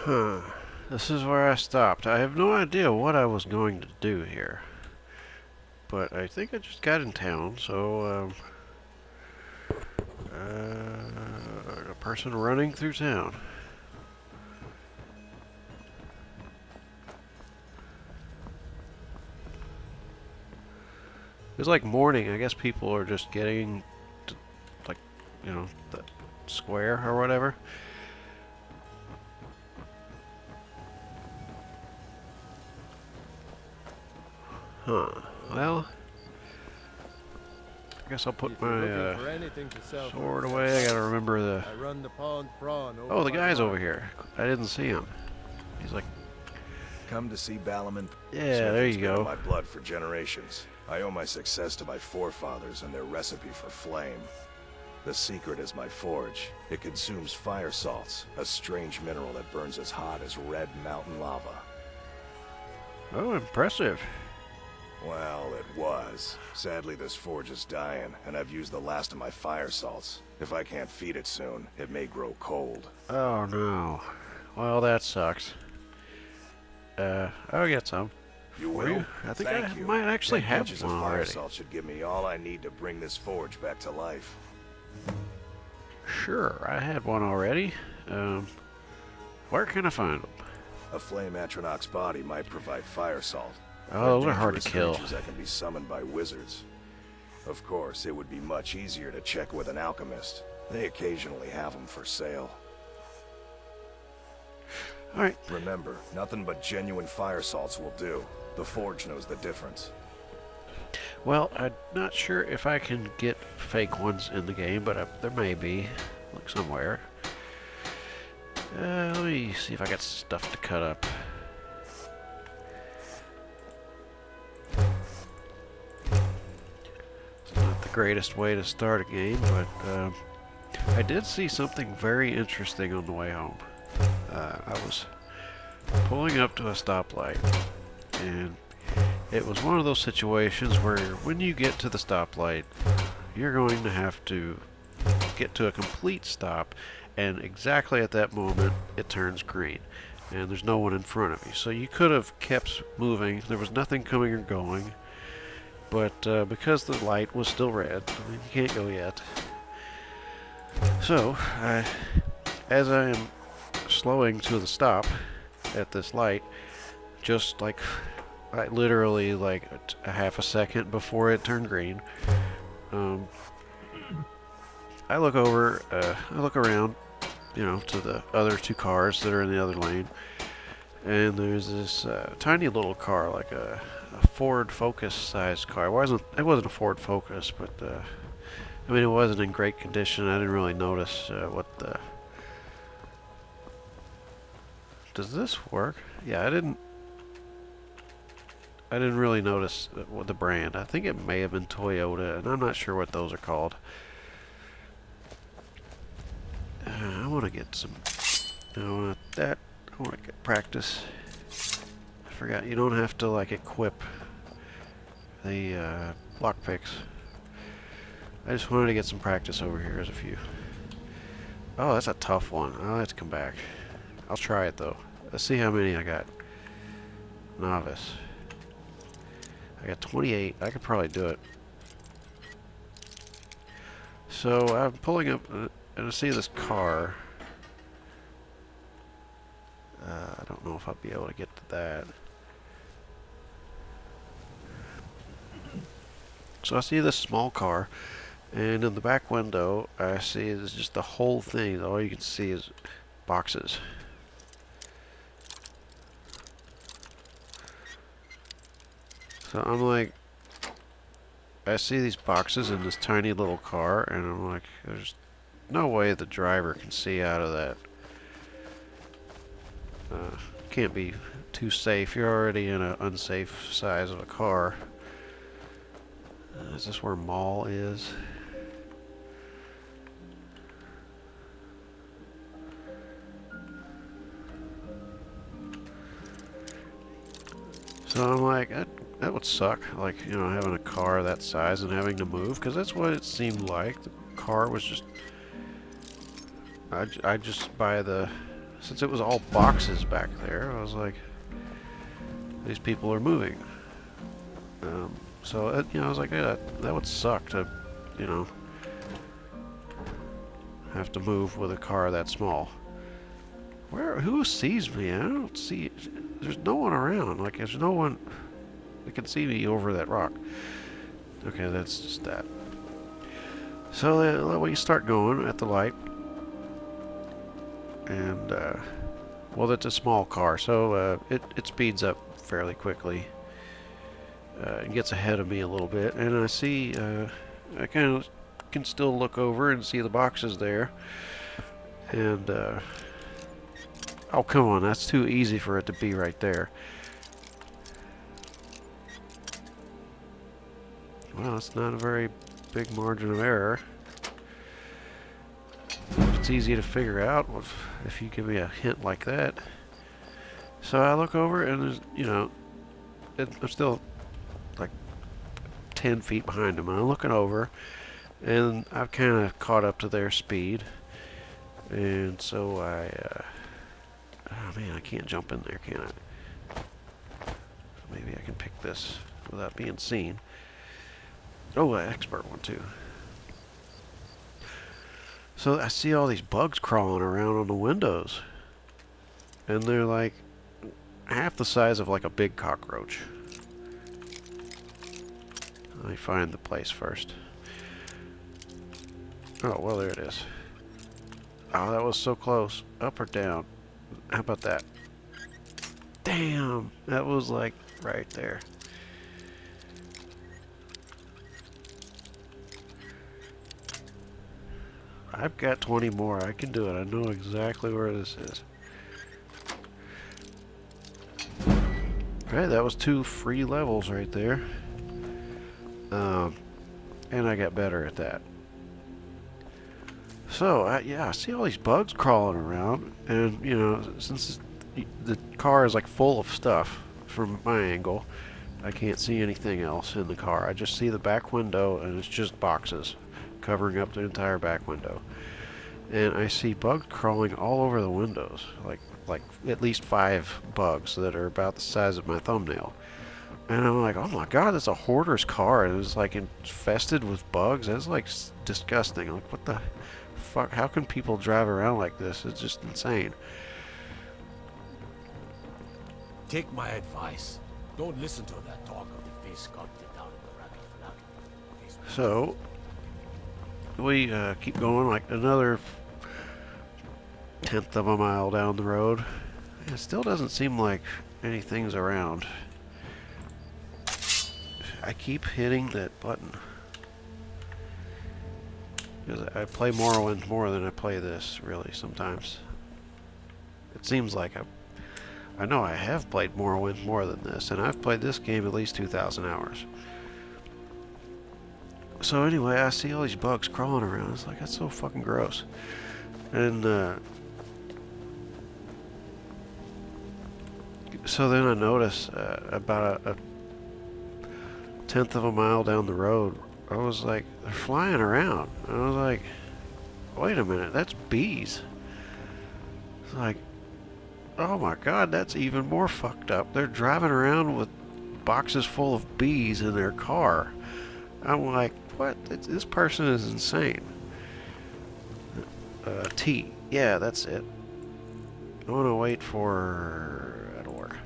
Huh. This is where I stopped. I have no idea what I was going to do here. But I think I just got in town, so, a person running through town. It's like morning. I guess people are just getting to, like, the square or whatever. Huh. Well, I guess I'll put my sword away. I gotta remember the... I run the pond prawn over Oh, the my guy's farm. over here. I didn't see him. He's like... Come to see Balliman. Yeah, there you Been in go. my blood for generations. I owe my success to my forefathers and their recipe for flame. The secret is my forge. It consumes fire salts, a strange mineral that burns as hot as red mountain lava. Oh, impressive. Well, it was. Sadly, this forge is dying, and I've used the last of my fire salts. If I can't feed it soon, it may grow cold. Oh, no. Well, that sucks. I'll get some. You For will? you? I think Thank I you. might actually 10 have pinches one of fire already. salt should give me all I need to bring this forge back to life. Sure, I had one already. Where can I find them? A flame Atronach's body might provide fire salt. Oh, those Or are hard to dangerous kill. creatures that can be summoned by wizards. Of course, it would be much easier to check with an alchemist. They occasionally have them for sale. Alright. Remember, nothing but genuine fire salts will do. The forge knows the difference. Well, I'm not sure if I can get fake ones in the game, but there may be. Look somewhere. Let me see if I got stuff to cut up. It's not the greatest way to start a game, but I did see something very interesting on the way home. I was pulling up to a stoplight, and it was one of those situations where when you get to the stoplight, you're going to have to get to a complete stop, and exactly at that moment it turns green and there's no one in front of you. So you could have kept moving. There was nothing coming or going, but because the light was still red, I mean, you can't go yet. So as I am slowing to the stop at this light, just like literally like a half a second before it turned green, I look over, I look around, to the other two cars that are in the other lane, and there's this tiny little car, like a Ford Focus sized car. It wasn't a Ford Focus, but I mean, it wasn't in great condition. I didn't really notice what the... Does this work? Yeah, I didn't really notice what the brand. I think it may have been Toyota, and I'm not sure what those are called. I want to get some... I want to get practice. I forgot, you don't have to, like, equip the lockpicks. I just wanted to get some practice over here as a few. Oh, that's a tough one. I'll have to come back. I'll try it, though. Let's see how many I got. Novice. I got 28. I could probably do it. So I'm pulling up and I see this car. I don't know if I'll be able to get to that. So I see this small car, and in the back window I see is just the whole thing. All you can see is boxes. So I'm like, I see these boxes in this tiny little car, and I'm like, there's no way the driver can see out of that. Can't be too safe. You're already in an unsafe size of a car. Is this where mall is? So I'm like, that would suck, like, having a car that size and having to move, because that's what it seemed like. The car was just... I just, by the since it was all boxes back there, I was like, these people are moving. So, you know, I was like, yeah, that would suck to, you know, have to move with a car that small. Who sees me? I don't see, there's no one around. Like, there's no one that can see me over that rock. Okay, that's just that. So we start going at the light. And, well, it's a small car, so it speeds up fairly quickly. It gets ahead of me a little bit, and I see, I kind of can still look over and see the boxes there. And, oh, come on, that's too easy for it to be right there. Well, it's not a very big margin of error. It's easy to figure out if you give me a hint like that. So I look over and there's, you know, I'm still like 10 feet behind them. And I'm looking over and I've kind of caught up to their speed. And so oh man, I can't jump in there, can I? Maybe I can pick this without being seen. Oh, an expert one too. So I see all these bugs crawling around on the windows. And they're like half the size of like a big cockroach. Let me find the place first. Oh, well, there it is. Oh, that was so close. Up or down? How about that? Damn! That was like right there. I've got 20 more. I can do it. I know exactly where this is. Okay, that was 2 free levels right there. And I got better at that. So, yeah, I see all these bugs crawling around. And, you know, since the car is like full of stuff from my angle, I can't see anything else in the car. I just see the back window and it's just boxes covering up the entire back window. And I see bugs crawling all over the windows, like at least 5 bugs that are about the size of my thumbnail. And I'm like, oh my god, that's a hoarder's car, and it's like infested with bugs. That's like disgusting. Like, what the fuck? How can people drive around like this? It's just insane. Take my advice. Don't listen to that talk of the face sculpted down in the rabbit flag. So we keep going like another 1/10 of a mile down the road. It still doesn't seem like anything's around. I keep hitting that button. Because I play Morrowind more than I play this, really, sometimes. It seems like I know I have played Morrowind more than this, and I've played this game at least 2,000 hours. So anyway, I see all these bugs crawling around. It's like, that's so fucking gross. And, so then I notice, about a 1/10 of a mile down the road, I was like, they're flying around. And I was like, wait a minute, that's bees. It's like, oh my god, that's even more fucked up. They're driving around with boxes full of bees in their car. I'm like, what? This person is insane. T. Yeah, that's it. I want to wait for... that'll work.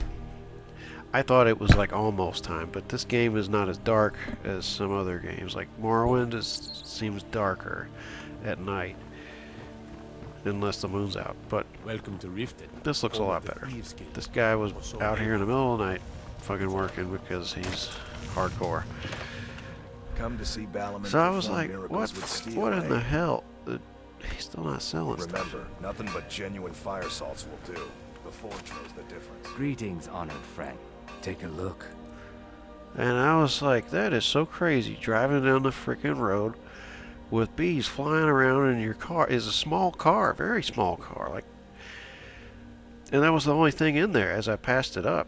I thought it was like almost time, but this game is not as dark as some other games. Like Morrowind seems darker at night. Unless the moon's out. But Welcome to Riften. this looks a lot better. This guy was out here in the middle of the night fucking working because he's hardcore. Come to see Balaam So I was perform like, miracles with steel, what in eh? the hell? He's still not selling stuff. Remember, nothing but genuine fire salts will do. The Forge knows the difference. Greetings, honored friend. Take a look. And I was like, that is so crazy. Driving down the freaking road with bees flying around in your car. Is a small car, very small car. Like, and that was the only thing in there as I passed it up.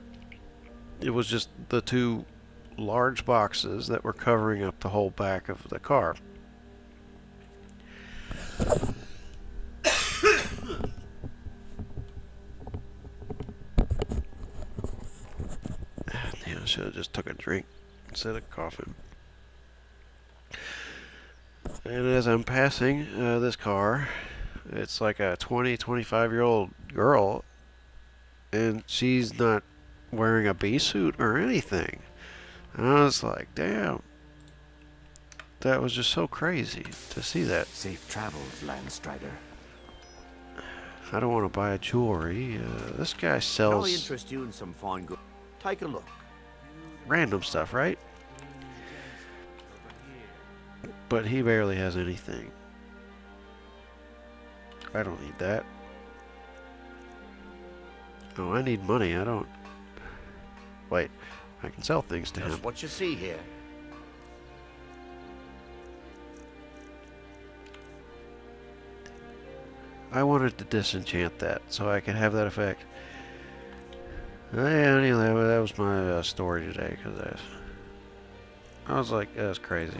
It was just the 2 large boxes that were covering up the whole back of the car. I should have just took a drink instead of coughing. And as I'm passing this car, it's like a 25-year-old girl, and she's not wearing a bee suit or anything. And I was like, damn. That was just so crazy to see that. Safe travels, Landstrider. I don't want to buy jewelry. This guy Can I sells interest you in some fine goods? Take a look. random stuff, right? But he barely has anything. I don't need that. Oh, I need money. I don't... Wait, I can sell things to him. Just what you see here. I wanted to disenchant that so I could have that effect. Yeah, anyway, that was my story today, because I was like, that's crazy.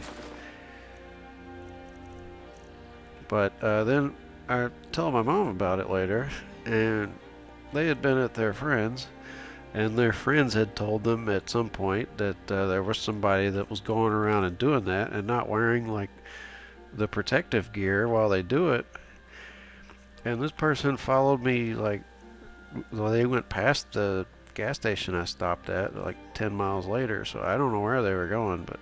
But then I told my mom about it later, and they had been at their friends, and their friends had told them at some point that there was somebody that was going around and doing that and not wearing like the protective gear while they do it. And this person followed me, like, well, they went past the gas station I stopped at like 10 miles later, so I don't know where they were going, but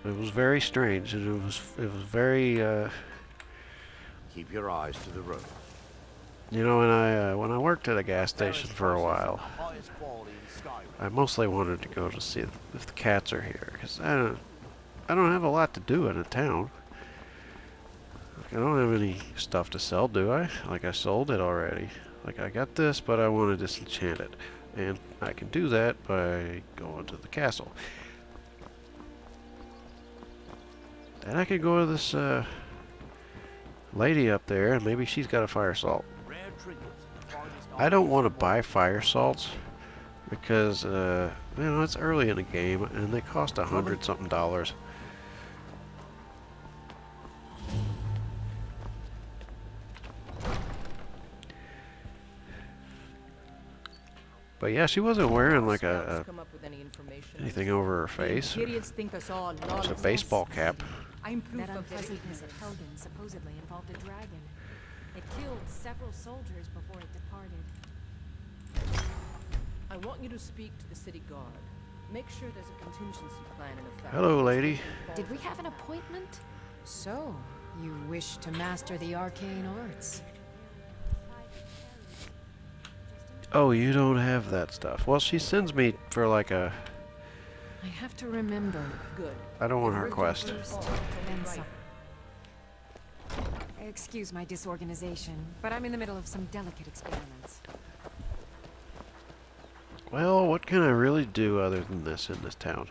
it was very strange, and it was very Keep your eyes to the road. you know, when I worked at a gas station for a while, I mostly wanted to go to see if the cats are here, because I don't have a lot to do in a town. Like, I don't have any stuff to sell, do I? Like, I sold it already. Like, I got this, but I want to disenchant it. And I can do that by going to the castle. And I could go to this lady up there, and maybe she's got a fire salt. I don't want to buy fire salts because, you know, it's early in the game, and they cost $100-something. But yeah, she wasn't wearing like anything over her face. It was a baseball cap. I'm proof of unpleasantness at Helgen supposedly involved a dragon. It killed several soldiers before it departed. I want you to speak to the city guard. Make sure there's a contingency plan in effect. Hello, lady. Did we have an appointment? So, you wish to master the arcane arts? Oh, you don't have that stuff. Well, she sends me for like a... I have to remember. Good. I don't want her quest. Then some. Excuse my disorganization, but I'm in the middle of some delicate experiments. Well, what can I really do other than this in this town?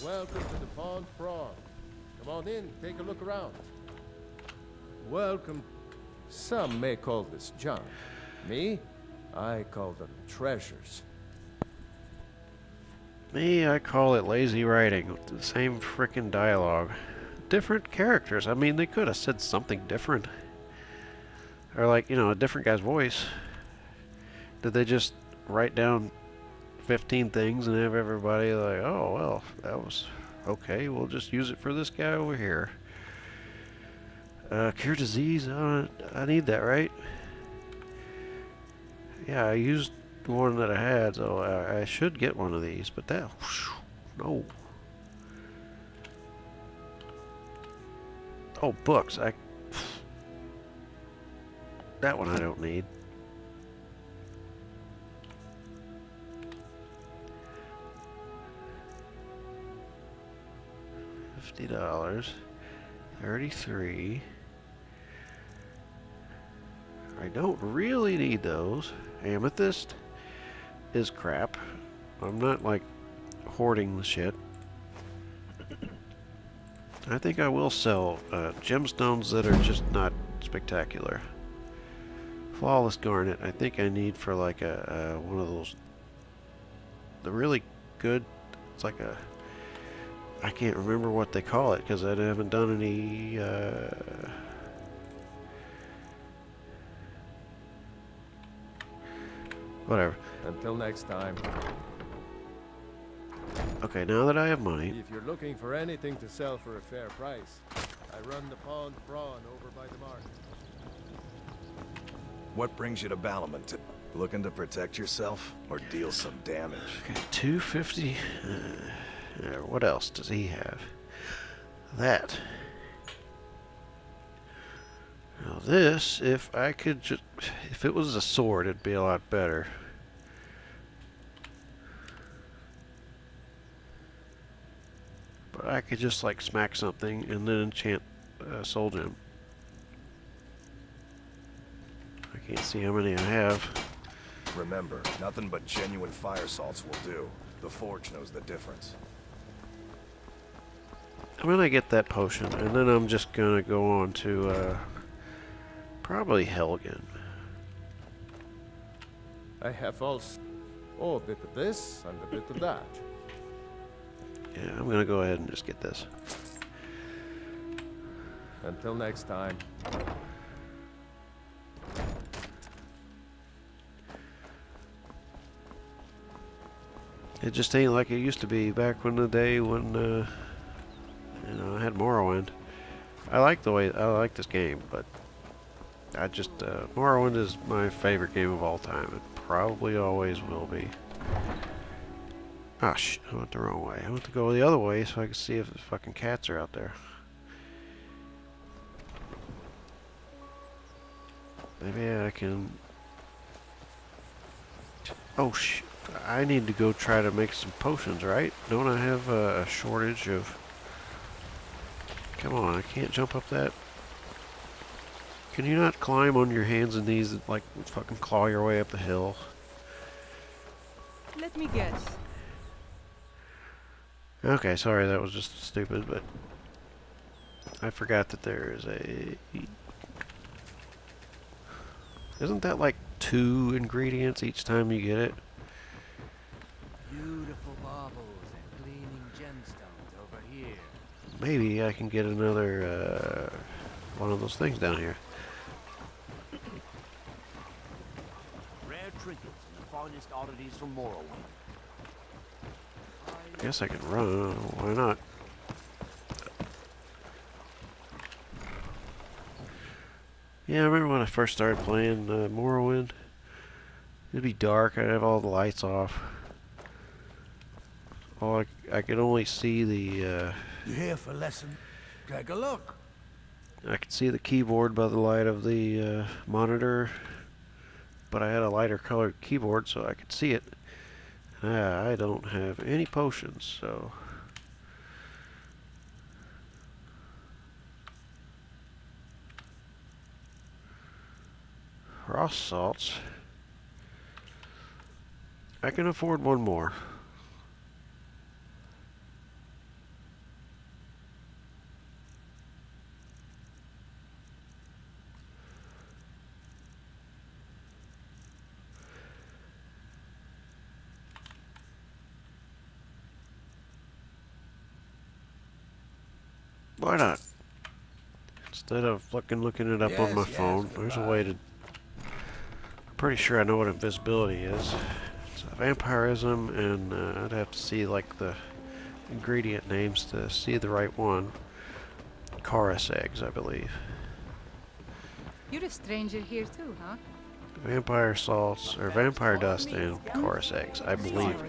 Welcome to the Pond Frog. Come on in, take a look around. Welcome. Some may call this junk. Me, I call them treasures. Me, I call it lazy writing. The same frickin' dialogue. Different characters. I mean, they could have said something different. Or like, you know, a different guy's voice. Did they just write down 15 things and have everybody like, oh, well, that was okay, we'll just use it for this guy over here. Cure disease, I need that, right? Yeah, I used one that I had, so I should get one of these, but that, no. Oh, books, that one I don't need. $50, 33. I don't really need those. Amethyst is crap. I'm not like hoarding the shit. I think I will sell gemstones that are just not spectacular. Flawless garnet, I think I need for like a one of those, the really good, it's like a I can't remember what they call it because I haven't done any. Whatever. Until next time. Okay, now that I have money, If you're looking for anything to sell for a fair price, I run the pond brawn over by the market. What brings you to Balamont? Looking to protect yourself or deal some damage? okay, 250. What else does he have? That. Now this, if I could just, if it was a sword, it'd be a lot better. But I could just like smack something and then enchant Soul Gem. I can't see how many I have. Remember, nothing but genuine fire salts will do. The Forge knows the difference. I'm gonna get that potion, and then I'm just gonna go on to probably Helgen. I have also a bit of this and a bit of that. Yeah, I'm gonna go ahead and just get this. Until next time. It just ain't like it used to be back in the day when you know, I had Morrowind. I like this game, but I just Morrowind is my favorite game of all time. It probably always will be. Ah, shit, I went the wrong way. I went to go the other way so I could see if the fucking cats are out there. Maybe I can... Oh, shit. I need to go try to make some potions, right? Don't I have a shortage of... Come on, I can't jump up that. Can you not climb on your hands and knees and, like, fucking claw your way up the hill? Let me guess. Okay, sorry, that was just stupid, but... I forgot that there is a... Isn't that like 2 ingredients each time you get it? Beautiful marbles and gleaming gemstones over here. Maybe I can get another one of those things down here. Rare trinkets and the finest oddities from Morrowind. I guess I can run. Why not? Yeah, I remember when I first started playing Morrowind. It'd be dark. I'd have all the lights off. I could only see the... You here for lesson? Take a look. I could see the keyboard by the light of the monitor, but I had a lighter colored keyboard so I could see it. I don't have any potions, so... Frost salts. I can afford one more. Why not? Instead of looking it up on my phone, there's a way to... I'm pretty sure I know what invisibility is. It's vampirism, and I'd have to see like the ingredient names to see the right one. Chorus eggs, I believe. You're a stranger here too, huh? Vampire salts, or vampire dust, and chorus eggs, I believe.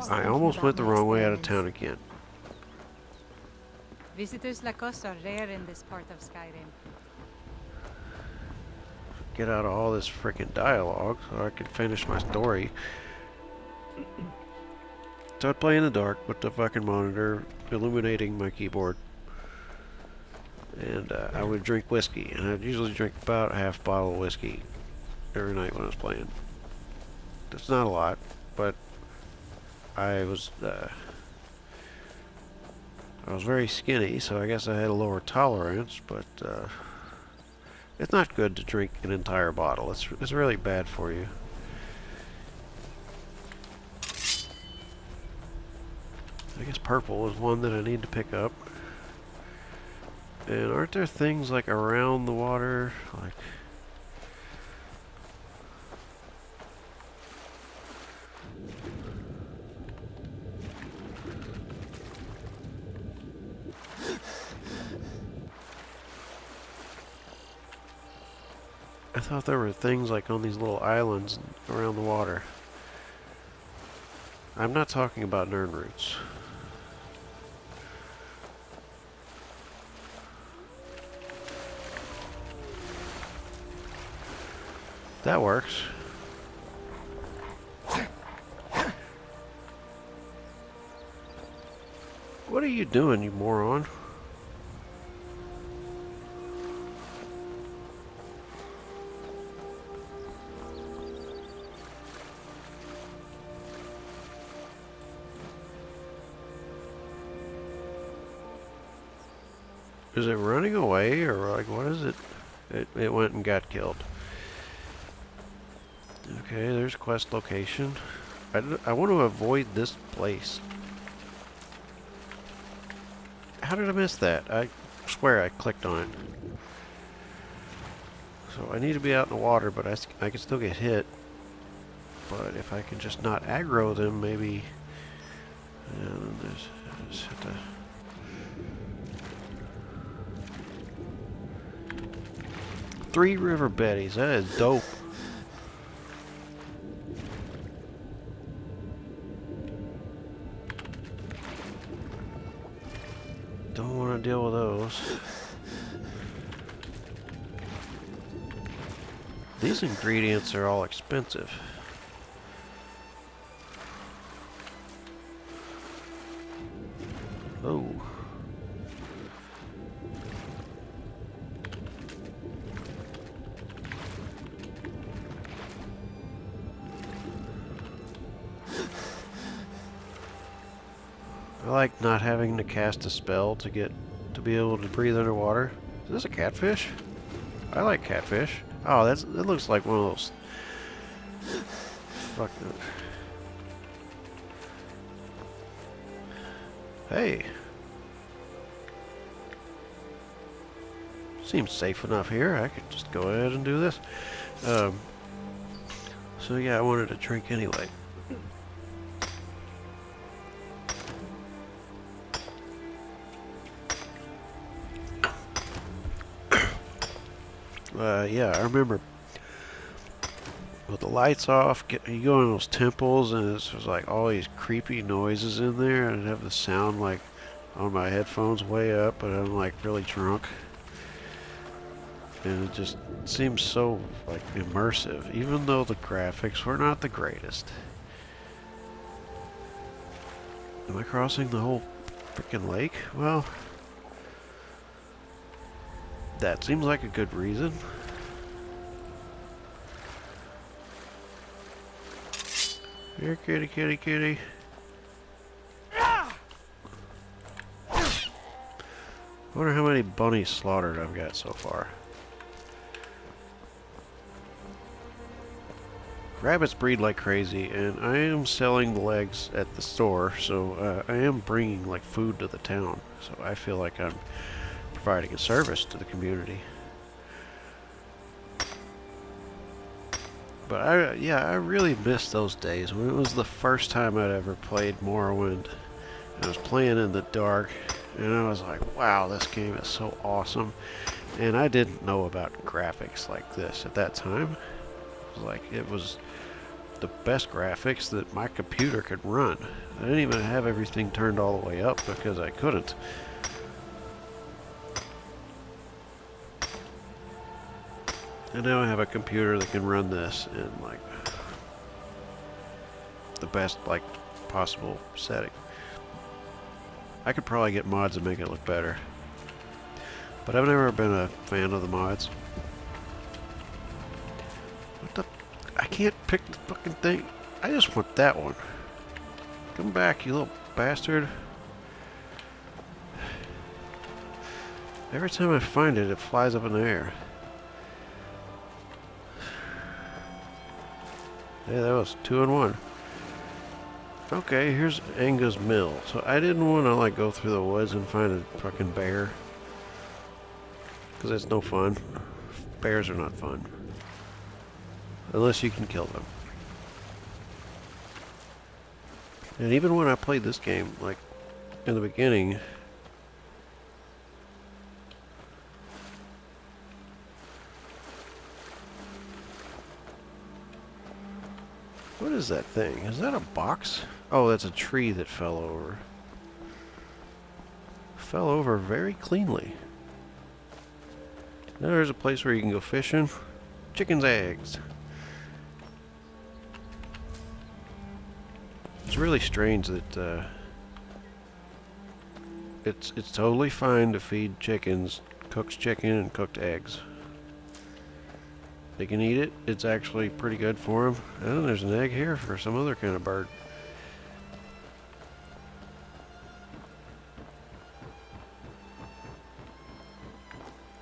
I almost went the wrong way out of town again. Visitors like us are rare in this part of Skyrim. Get out of all this freaking dialogue so I can finish my story. So I'd play in the dark with the fucking monitor illuminating my keyboard. And I would drink whiskey, and I'd usually drink about half a bottle of whiskey every night when I was playing. That's not a lot, but I was very skinny, so I guess I had a lower tolerance, but it's not good to drink an entire bottle. It's really bad for you. I guess This purple is one that I need to pick up. And aren't there things like around the water? Like... I thought there were things like on these little islands around the water. I'm not talking about nern roots. That works. What are you doing, you moron? Is it running away, or like what is it? It went and got killed. Okay, there's quest location. I want to avoid this place. How did I miss that? I swear I clicked on it. So I need to be out in the water, but I can still get hit. But if I can just not aggro them, maybe... Yeah, then I just have to... Three river betties, that is dope. Don't want to deal with those. These ingredients are all expensive. Oh. I like not having to cast a spell to be able to breathe underwater. Is this a catfish? I like catfish. Oh, it looks like one of those. Fuck. Hey. Seems safe enough here. I could just go ahead and do this. So yeah, I wanted to drink anyway. Yeah, I remember with the lights off, you go in those temples and it's just like all these creepy noises in there, and have the sound like on my headphones way up, but I'm like really drunk. And it just seems so like immersive, even though the graphics were not the greatest. Am I crossing the whole freaking lake? Well, that seems like a good reason. Here, kitty, kitty, kitty. Wonder how many bunnies slaughtered I've got so far. Rabbits breed like crazy, and I am selling the legs at the store, so I am bringing like food to the town. So I feel like I'm providing a service to the community. But I really missed those days when it was the first time I'd ever played Morrowind. I was playing in the dark, and I was like, wow, this game is so awesome. And I didn't know about graphics like this at that time. It was the best graphics that my computer could run. I didn't even have everything turned all the way up because I couldn't. And now I have a computer that can run this in like the best like possible setting. I could probably get mods to make it look better, but I've never been a fan of the mods. What the? I can't pick the fucking thing. I just want that one. Come back, you little bastard. Every time I find it, it flies up in the air. Yeah, that was 2 in 1. Okay, here's Anga's Mill. So I didn't want to like go through the woods and find a fucking bear. Because it's no fun. Bears are not fun. Unless you can kill them. And even when I played this game, like, in the beginning... What is that thing? Is that a box? Oh, that's a tree that fell over. Fell over very cleanly. Now there's a place where you can go fishing. Chicken's eggs. It's really strange that it's totally fine to feed chickens cooked chicken and cooked eggs. They can eat it. It's actually pretty good for them. And there's an egg here for some other kind of bird.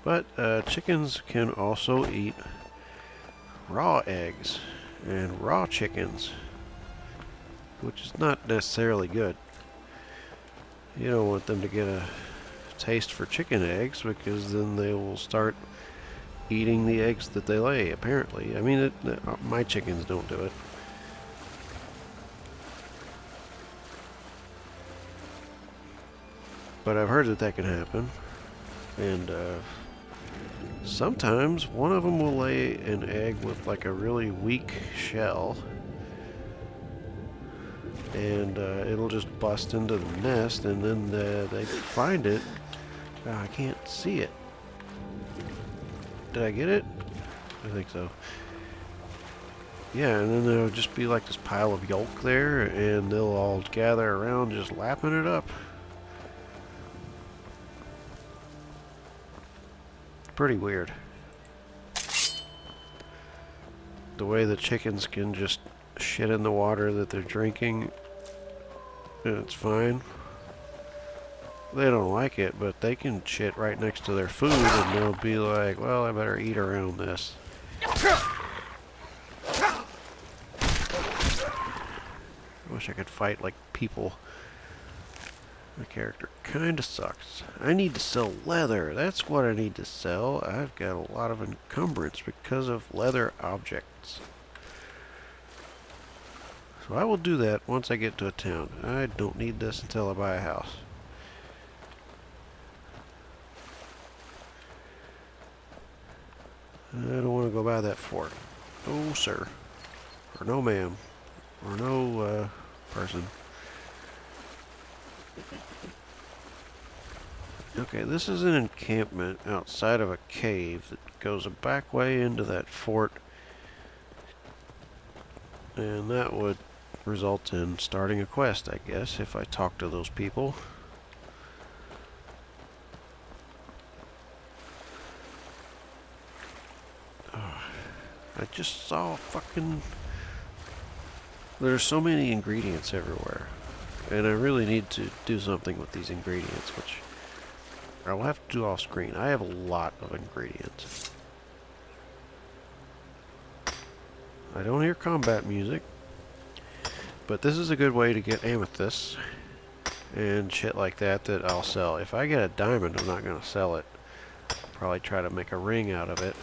But chickens can also eat raw eggs and raw chickens, which is not necessarily good. You don't want them to get a taste for chicken eggs because then they will start eating the eggs that they lay, apparently. I mean, my chickens don't do it. But I've heard that that can happen. And sometimes one of them will lay an egg with like a really weak shell. And it'll just bust into the nest, and then they find it. I can't see it. Did I get it? I think so. Yeah, and then there'll just be like this pile of yolk there, and they'll all gather around just lapping it up. Pretty weird. The way the chickens can just shit in the water that they're drinking, and it's fine. They don't like it, but they can shit right next to their food, and they'll be like, well, I better eat around this. I wish I could fight like people. My character kinda sucks. I need to sell leather. That's what I need to sell. I've got a lot of encumbrance because of leather objects. So I will do that once I get to a town. I don't need this until I buy a house. I don't want to go by that fort. No, sir. Or no, ma'am. Or no, person. Okay, this is an encampment outside of a cave that goes a back way into that fort. And that would result in starting a quest, I guess, if I talk to those people. I just saw fucking... There's so many ingredients everywhere. And I really need to do something with these ingredients, which I will have to do off screen. I have a lot of ingredients. I don't hear combat music. But this is a good way to get amethysts and shit like that that I'll sell. If I get a diamond, I'm not going to sell it. I'll probably try to make a ring out of it.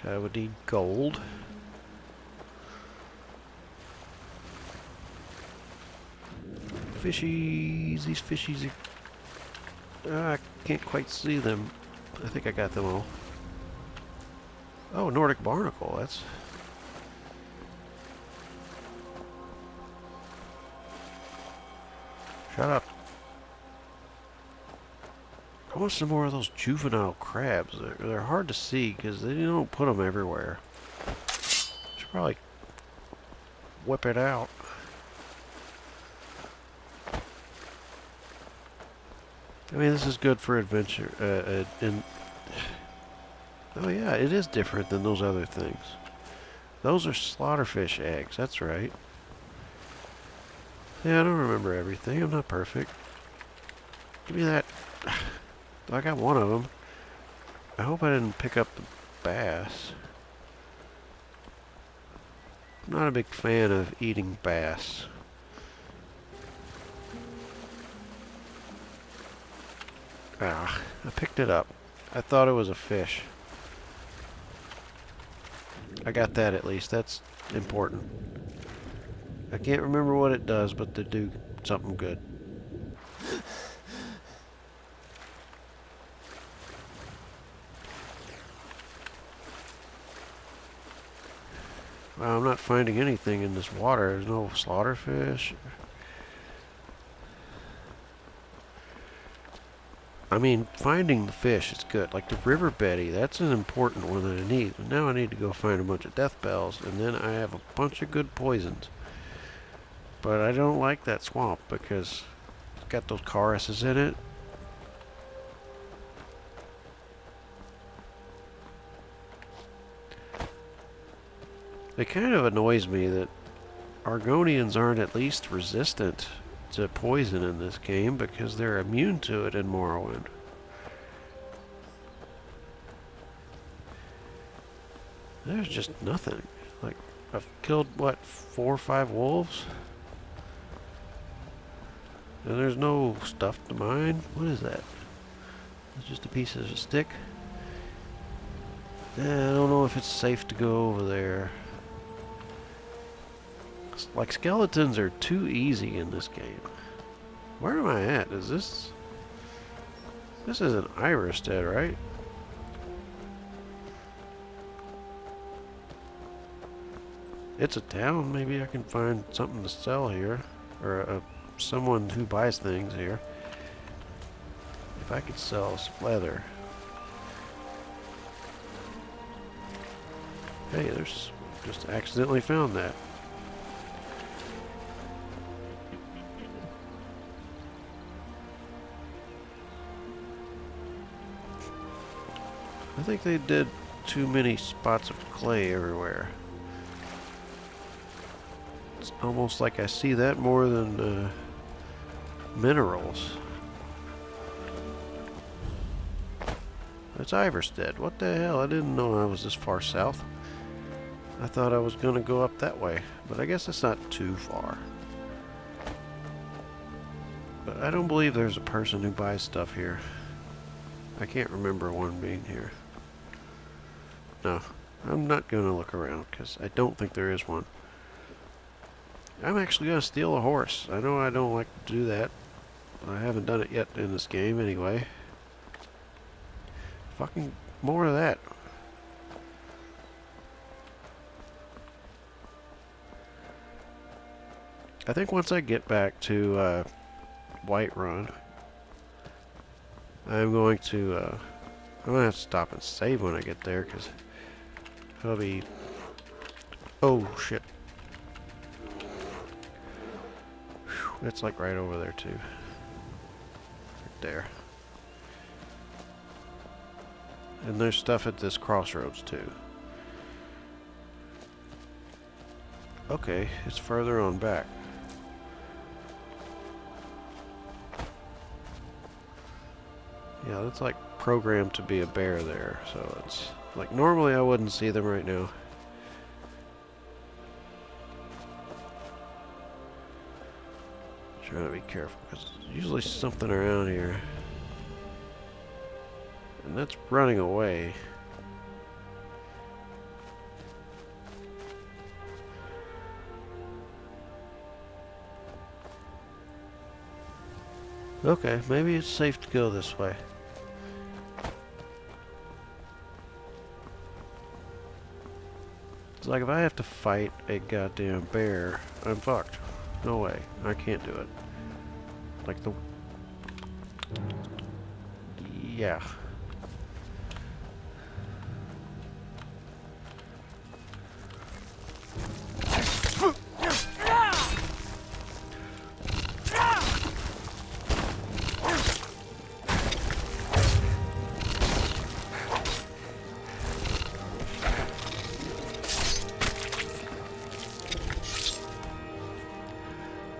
I would need gold. Fishies. These fishies are... I can't quite see them. I think I got them all. Oh, Nordic barnacle. That's... Shut up. I want some more of those juvenile crabs. They're hard to see because they don't put them everywhere. Should probably whip it out. I mean, this is good for adventure. Oh yeah, it is different than those other things. Those are slaughterfish eggs. That's right. Yeah, I don't remember everything. I'm not perfect. Give me that. I got one of them. I hope I didn't pick up the bass. I'm not a big fan of eating bass. Ah, I picked it up. I thought it was a fish. I got that at least. That's important. I can't remember what it does, but they do something good. Wow, I'm not finding anything in this water. There's no slaughterfish. I mean, finding the fish is good. Like the river Betty, that's an important one that I need. And now I need to go find a bunch of death bells, and then I have a bunch of good poisons. But I don't like that swamp because it's got those choruses in it. It kind of annoys me that Argonians aren't at least resistant to poison in this game because they're immune to it in Morrowind. There's just nothing. Like, I've killed, what, 4 or 5 wolves? And there's no stuff to mine? What is that? It's just a piece of a stick? I don't know if it's safe to go over there. Like, skeletons are too easy in this game. Where am I at? Is this... This is an Irisstead, right? It's a town. Maybe I can find something to sell here. Or someone who buys things here. If I could sell some leather. Hey, there's... Just accidentally found that. I think they did too many spots of clay everywhere. It's almost like I see that more than minerals. It's Iverstead. What the hell? I didn't know I was this far south. I thought I was going to go up that way, but I guess it's not too far. But I don't believe there's a person who buys stuff here. I can't remember one being here. No, I'm not going to look around because I don't think there is one. I'm actually going to steal a horse. I know I don't like to do that. I haven't done it yet in this game anyway. Fucking more of that. I think once I get back to Whiterun, I'm going to have to stop and save when I get there because it'll be... Oh shit. Whew, it's like right over there too. Right there. And there's stuff at this crossroads too. Okay, it's further on back. Yeah, that's like programmed to be a bear there, so it's like normally I wouldn't see them right now. Trying to be careful because there's usually something around here. And that's running away. Okay, maybe it's safe to go this way. It's like if I have to fight a goddamn bear, I'm fucked. No way. I can't do it. Like the... Yeah.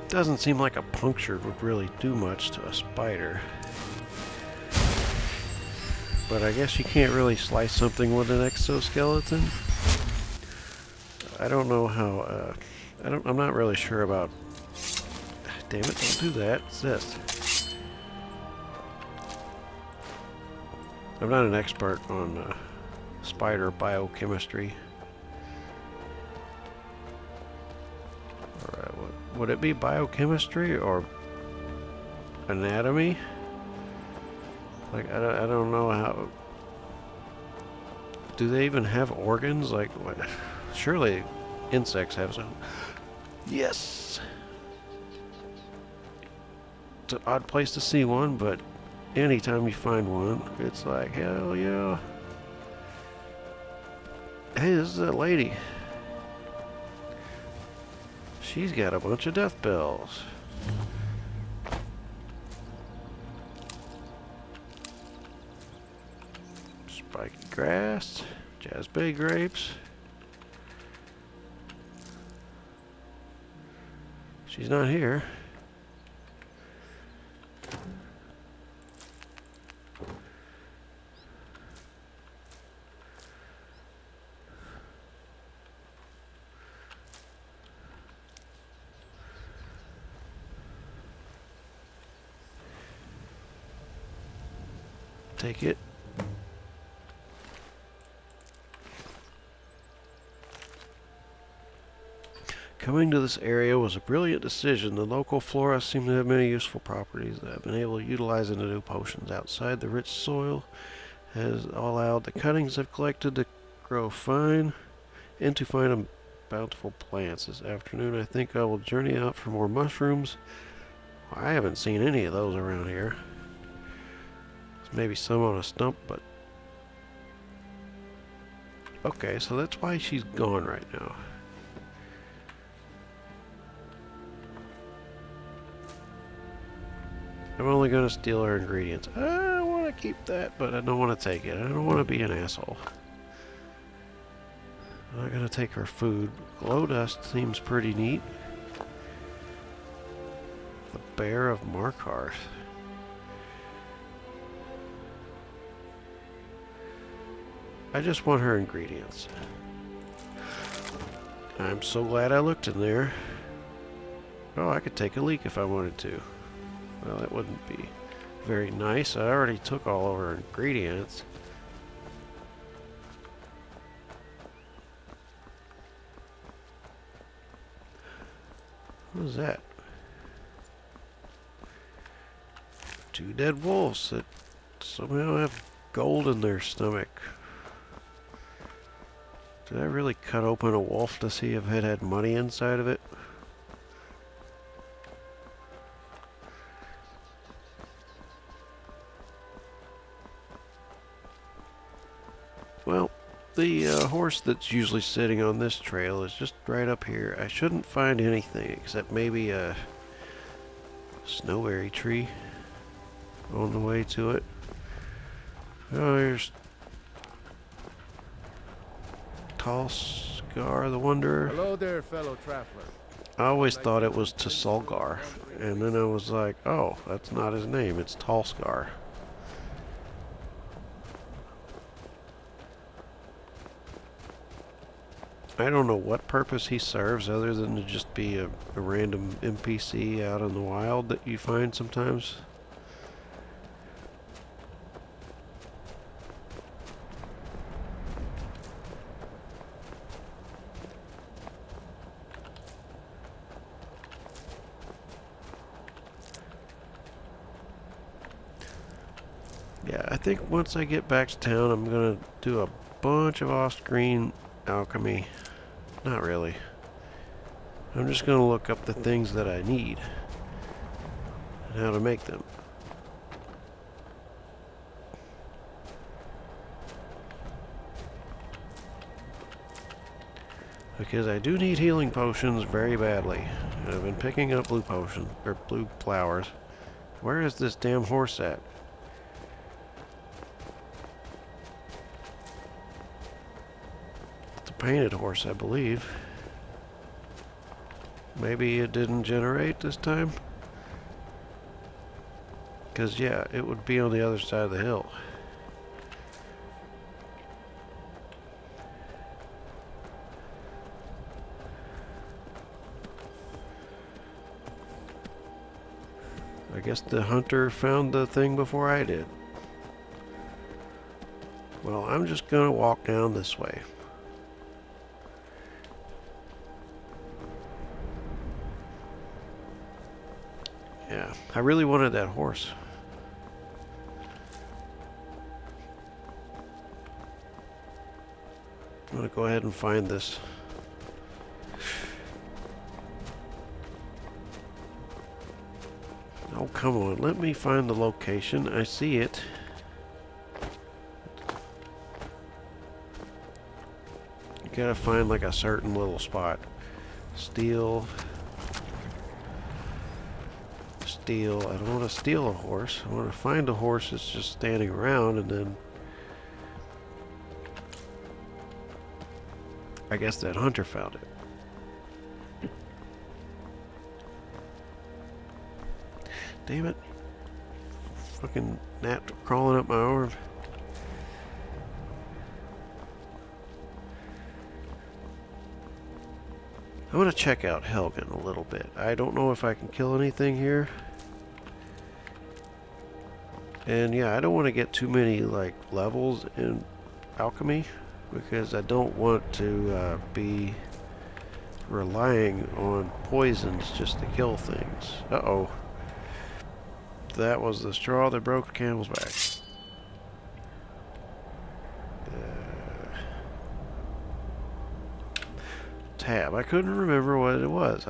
Doesn't seem like a puncture would really do much to a spider. But I guess you can't really slice something with an exoskeleton. I don't know how, I'm not really sure about... Damn it, don't do that. It's this. I'm not an expert on spider biochemistry. Alright, would it be biochemistry or anatomy? Like, I don't know how... Do they even have organs? Like, what? Surely insects have some. Yes! It's an odd place to see one, but anytime you find one, it's like, hell yeah. Hey, this is that lady. She's got a bunch of death bells. Spiky grass, jazzbay grapes. She's not here. Take it. Coming to this area was a brilliant decision. The local flora seem to have many useful properties that I've been able to utilize into new potions. Outside, the rich soil has allowed the cuttings I've collected to grow fine into fine and bountiful plants. This afternoon, I think I will journey out for more mushrooms. I haven't seen any of those around here. There's maybe some on a stump, but... Okay, so that's why she's gone right now. I'm only going to steal her ingredients. I want to keep that, but I don't want to take it. I don't want to be an asshole. I'm not going to take her food. Glow dust seems pretty neat. The Bear of Markarth. I just want her ingredients. I'm so glad I looked in there. Oh, I could take a leak if I wanted to. Well, that wouldn't be very nice. I already took all of her ingredients. What is that? Two dead wolves that somehow have gold in their stomach. Did I really cut open a wolf to see if it had money inside of it? Well, the horse that's usually sitting on this trail is just right up here. I shouldn't find anything except maybe a snowberry tree on the way to it. Oh, here's Tall Scar the Wanderer. Hello there, fellow traveler. I always thought it was Tasolgar, and then I was like, oh, that's not his name, it's Tall Scar. I don't know what purpose he serves other than to just be a random NPC out in the wild that you find sometimes. Yeah, I think once I get back to town, I'm going to do a bunch of off-screen alchemy. Not really. I'm just going to look up the things that I need and how to make them. Because I do need healing potions very badly. And I've been picking up blue potions, or blue flowers. Where is this damn horse at? Painted horse, I believe. Maybe it didn't generate this time? Because, yeah, it would be on the other side of the hill. I guess the hunter found the thing before I did. Well, I'm just gonna walk down this way. Yeah, I really wanted that horse. I'm gonna go ahead and find this. Oh, come on, let me find the location. I see it. You gotta find like a certain little spot. Steal. Steal. I don't want to steal a horse. I want to find a horse that's just standing around, and then I guess that hunter found it. Damn it. Fucking gnat crawling up my arm. I want to check out Helgen a little bit. I don't know if I can kill anything here. And yeah, I don't want to get too many like levels in alchemy because I don't want to be relying on poisons just to kill things. Uh-oh. That was the straw that broke the camel's back. Tab. I couldn't remember what it was.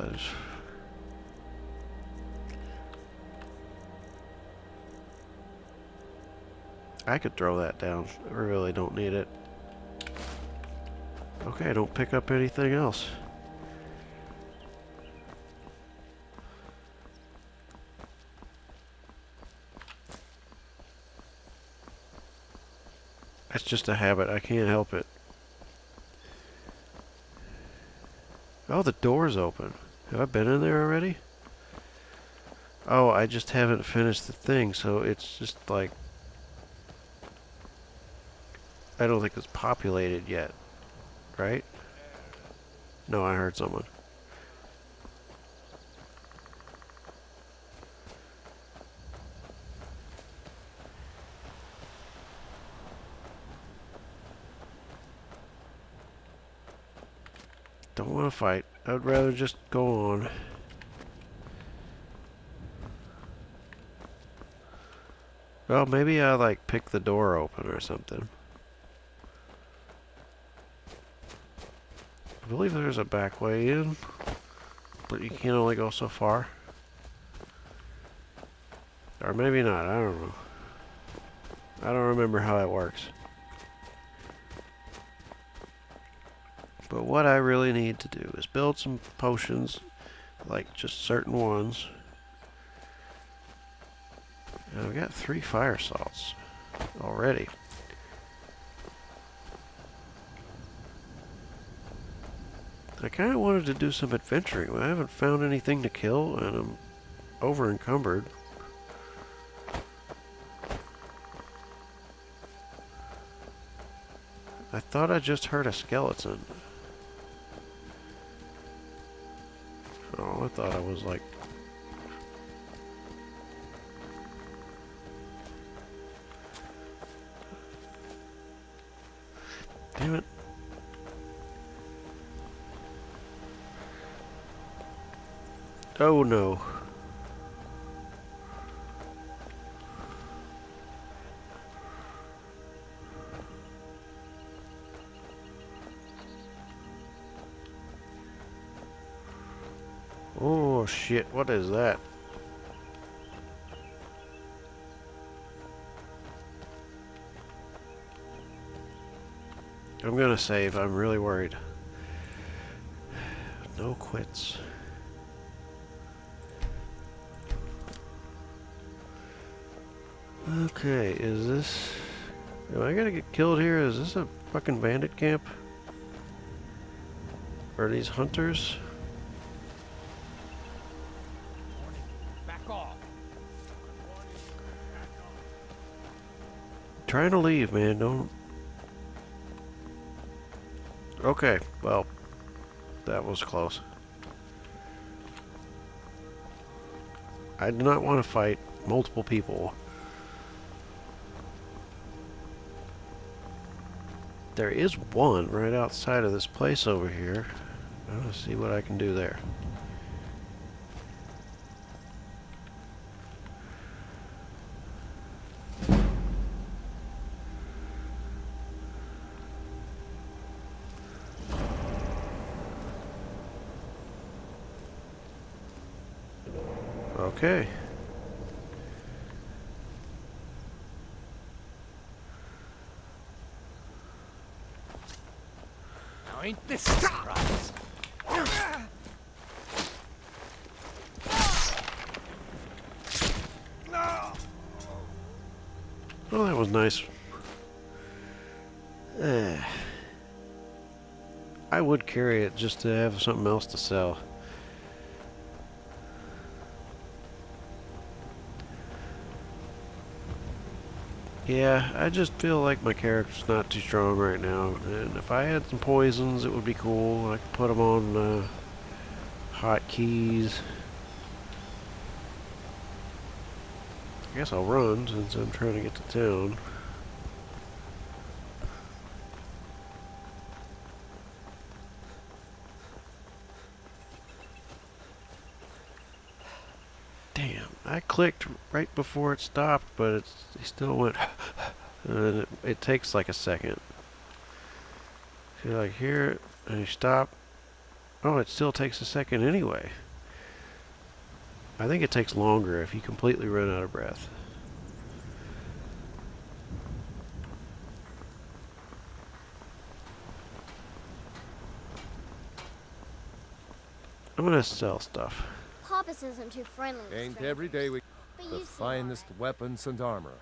I could throw that down. I really don't need it. Okay, don't pick up anything else. That's just a habit. I can't help it. Oh, the door's open. Have I been in there already? Oh, I just haven't finished the thing, so it's just like... I don't think it's populated yet. Right? No, I heard someone. Don't want to fight. I'd rather just go on. Well, maybe I like pick the door open or something. I believe there's a back way in, but you can only go so far. Or maybe not, I don't know. I don't remember how it works. But what I really need to do is build some potions, like just certain ones. And I've got 3 fire salts already. I kind of wanted to do some adventuring. I haven't found anything to kill, and I'm over encumbered. I thought I just heard a skeleton. Oh, I thought I was like... Damn it. Oh no. Oh shit, what is that? I'm gonna save, I'm really worried. No quits. Okay, is this... Am I gonna get killed here? Is this a fucking bandit camp? Are these hunters? Back off. Trying to leave, man, don't... Okay, well, that was close. I do not want to fight multiple people. there is one right outside of this place over here. I want to see what I can do there. Okay. Now ain't this a surprise? Well, that was nice. I would carry it just to have something else to sell. Yeah, I just feel like my character's not too strong right now, and if I had some poisons, it would be cool. I could put them on hotkeys. I guess I'll run since I'm trying to get to town. Damn, I clicked right before it stopped, but it still went. And it takes like a second. So you like hear it and you stop. Oh, it still takes a second anyway. I think it takes longer if you completely run out of breath. I'm gonna sell stuff. Papas isn't too friendly with Ain't strangers, every day we but the you seem finest alright. weapons and armor.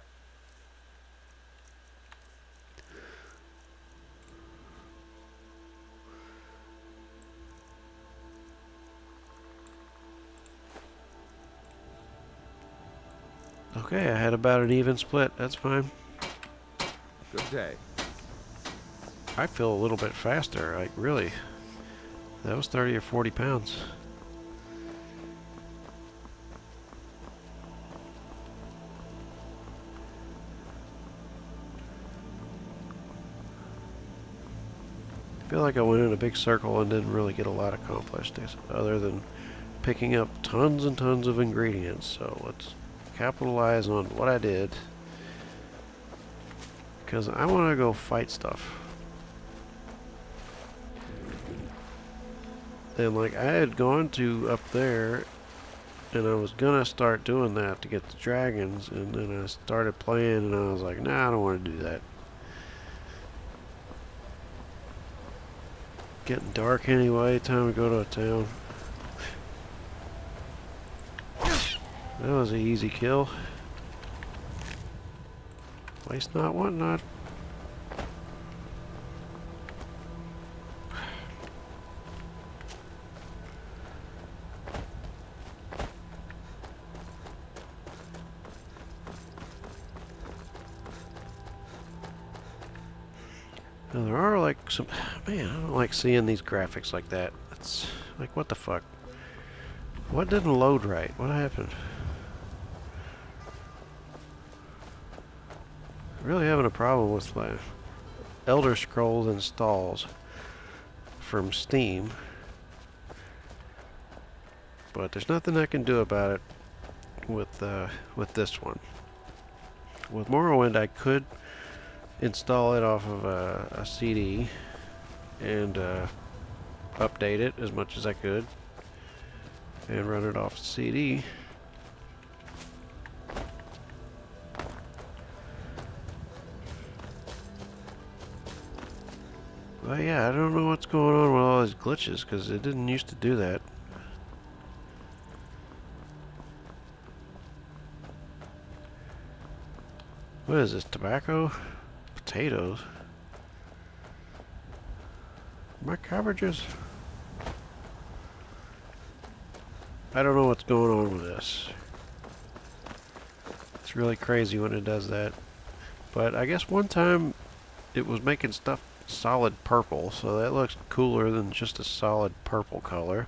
Okay, I had about an even split. That's fine. Good day. I feel a little bit faster, like really. That was 30 or 40 pounds. I feel like I went in a big circle and didn't really get a lot accomplished other than picking up tons and tons of ingredients. So let's capitalize on what I did, because I want to go fight stuff. And like I had gone to up there and I was gonna start doing that to get the dragons, and then I started playing and I was like, nah, I don't want to do that. Getting dark anyway, time to go to a town. That was an easy kill. Waste not, want not. Now there are like some, man, I don't like seeing these graphics like that. It's like, what the fuck? What didn't load right? What happened? Really having a problem with my Elder Scrolls installs from Steam. But there's nothing I can do about it with this one. With Morrowind, I could install it off of a CD and update it as much as I could and run it off the CD. But yeah, I don't know what's going on with all these glitches, because it didn't used to do that. What is this, tobacco? Potatoes? My cabbages? I don't know what's going on with this. It's really crazy when it does that. But I guess one time it was making stuff solid purple, so that looks cooler than just a solid purple color.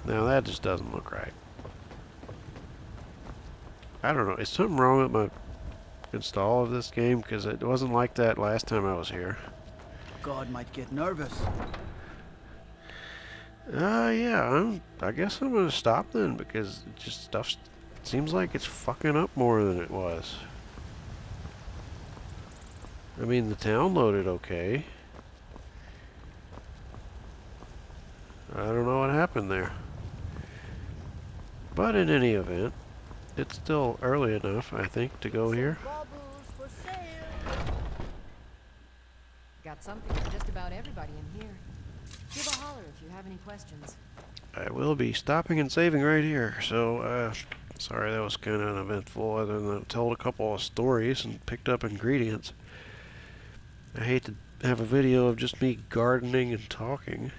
Now that just doesn't look right. I don't know, is something wrong with my install of this game, because it wasn't like that last time I was here. God might get nervous. Yeah, I guess I'm gonna stop then, because it just stuff seems like it's fucking up more than it was. I mean, the town loaded okay. I don't know what happened there. But in any event, it's still early enough, I think, to go here. Got something for just about everybody in here. Give a holler if you have any questions. I will be stopping and saving right here, so, sorry that was kind of uneventful, other than I told a couple of stories and picked up ingredients. I hate to have a video of just me gardening and talking.